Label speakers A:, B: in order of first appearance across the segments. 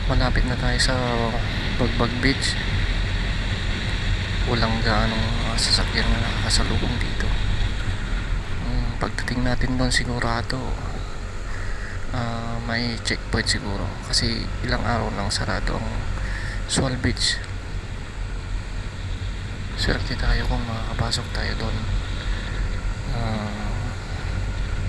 A: Malapit na tayo sa Bagbag Beach. Walang gaanong sasakyan na nakakasalubong dito. Pagdating natin doon sigurado may checkpoint siguro kasi ilang araw nang sarado ang Swal Beach. Swerte tayo kung makakapasok tayo doon.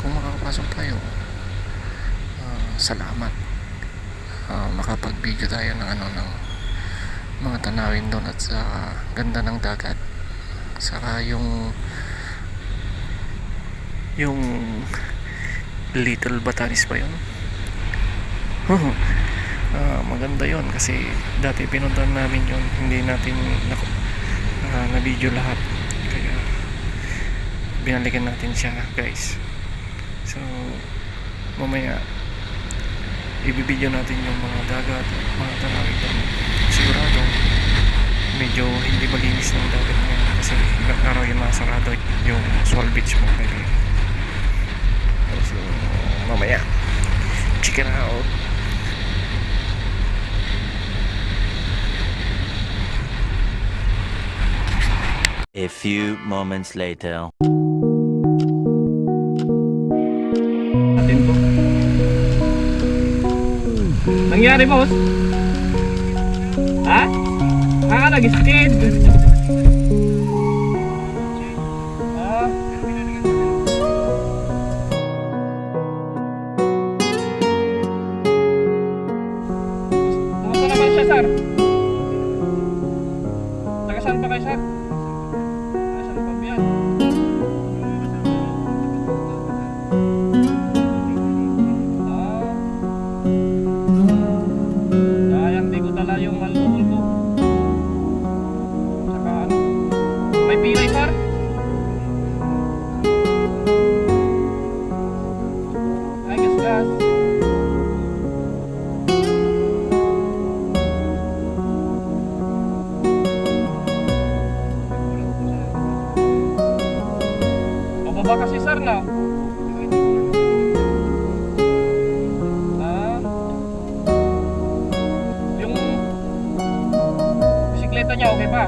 A: Kung makakapasok tayo, salamat. Makapag-video tayo ng ng mga tanawin doon at sa ganda ng dagat, saka yung Little Batanes ba yun? Maganda yun kasi dati pinuntahan namin yun, hindi natin na video lahat, kaya binalikan natin siya guys. So mamaya ibibideo natin yung mga dagat at mga tanawin doon. Sigurado medyo hindi malinis ng dagat ngayon kasi ilang araw yung nasarado yung Swal Beach mo kaya. So mamaya check it out.
B: A few moments later.
C: Atin po. Nangyari, boss? Ha? Nag-skid. Kumusta naman siya, sir? Taga saan pa kayo, sir? Saan pa biyan? Sayang, di ko dala yung alcohol ko. Saka may pilay, sir? Ay, gas-gas. Pababa kasi, sir, na? Yung bisikleta niya, okay pa?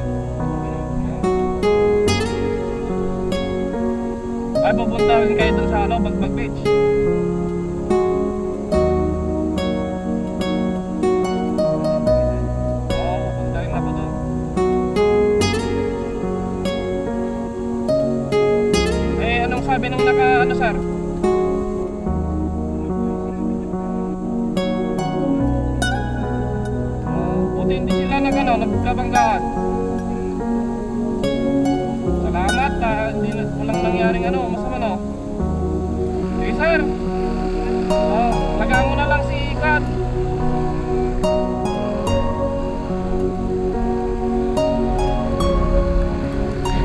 C: Ay, pupunta rin kayo dun sa Bagbag Beach. Oo, pupunta rin ako dun. Eh, anong sabi nung sir? Buti hindi sila nagkabanggaan. Salamat, hindi walang nangyaring masama, no? Sige, sir. Tagaan mo na lang si Kat.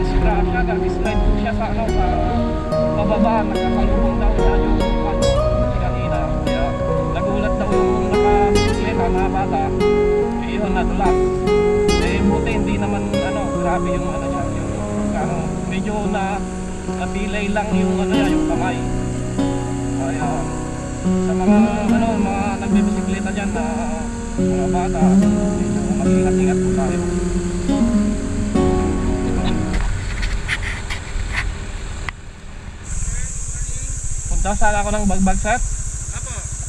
C: Sira siya, nag-slide siya sa sa pababa, nakasalubong daw siya yung si kanina. Kaya nagulat daw yung nakasikleta na bata. Yun, nadulas. Eh, buti hindi naman grabe yung siya, yung medyo natilay lang yung yung kamay. Kaya sa mga mga nagbibisikleta diyan na mga bata, medyo mag-ingat-ingat po tayo. Punta sana ako ng Bagbag, sir.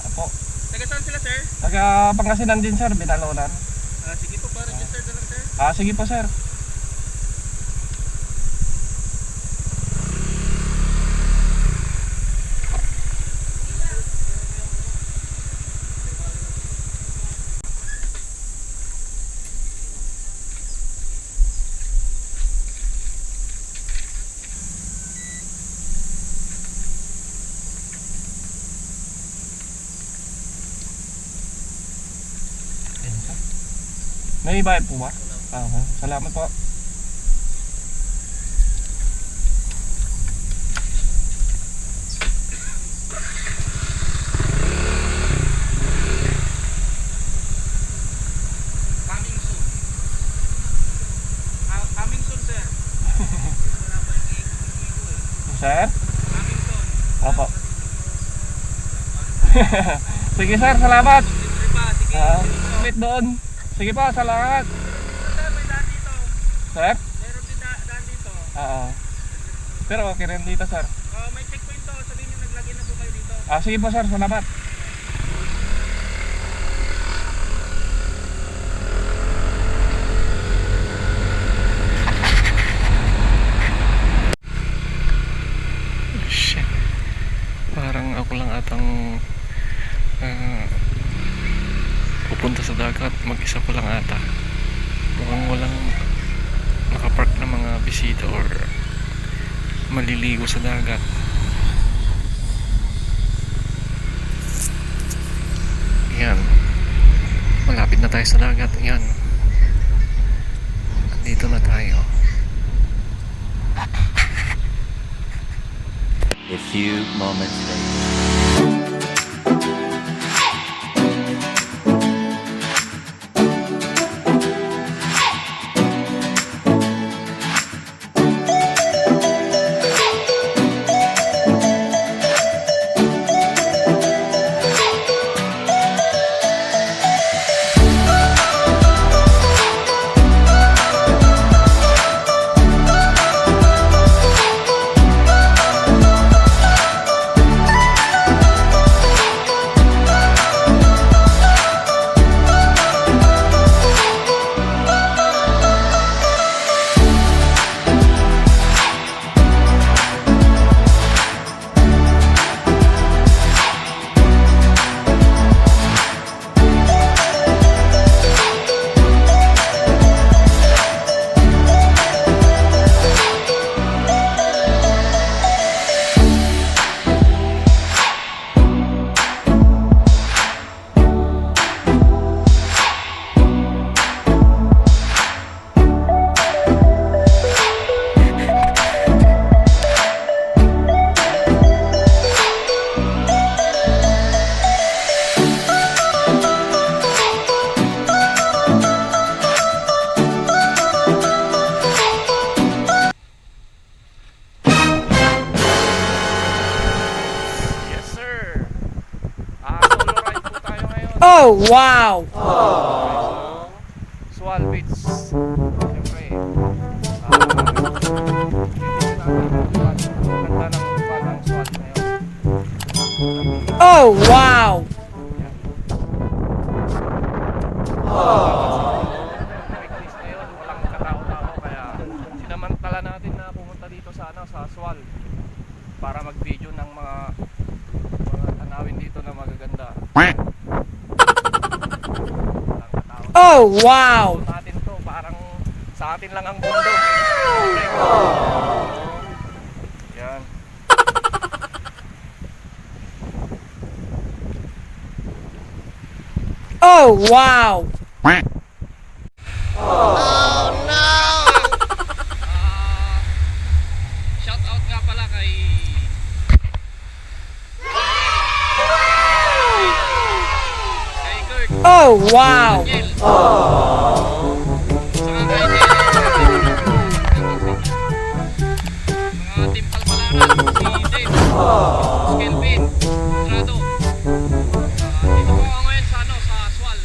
C: Apo.
D: Taga saan sila, sir?
C: Taga Pangasinan din, sir, Binalonan.
D: Sige po, pa-register na lang, sir.
C: Sige po, sir. May bayad po ba? Salamat po.
D: Coming soon. Coming soon, sir.
C: Sir?
D: Coming soon.
C: Opo. Sige, sir, salamat.
D: Libre pa, sige.
C: ulit doon. Sige pa, salamat.
D: Sir, may daan dito.
C: Sir?
D: Meron din daan dito.
C: Oo. Pero okay rin dito, sir.
D: May checkpoint to. Sabihin nyo naglagay na po kayo dito.
C: Sige po, sir. Salamat.
A: Shit. Parang ako lang atang pupunta sa dagat. Mag-isa ko lang ata. Mukhang walang nakapark na mga bisita or maliligo sa dagat. Yan. Malapit na tayo sa dagat. Yan. Dito na tayo.
B: A few moments later.
A: Yes, sir. Solo ride po tayo ngayon.
E: Oh, wow!
A: Swal Beach. Siyempre. Ganda ng palang swal ngayon.
E: Oh, wow!
A: Weekdays ngayon, walang katao-tao kaya sinamantala natin na pumunta dito sa sa Swal para mag-video ng mga tanawin dito na magaganda. Walang katao.
E: Oh, wow!
A: Sa atin to, parang sa atin lang ang mundo. Yan.
E: Oh, wow!
A: Shout out nga pala kay Kurt
E: Oh, wow!
A: Daniel. Saka kay mga team Palpalangan, si Dave, si Kelvin, Trado. Dito po ako ngayon sa sa Swal.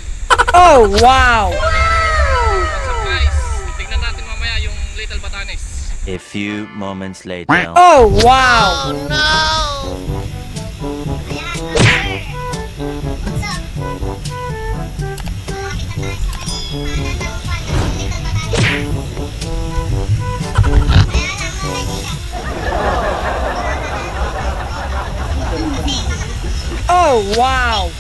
E: Oh, wow!
A: What's up guys? Tignan natin mamaya yung Little Batanes.
B: A few moments later.
E: Oh, wow! Oh, wow!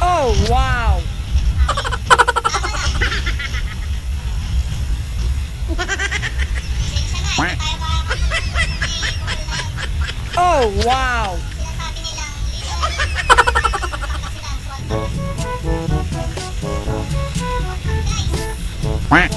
E: Oh, wow! Oh, wow!
B: Quack.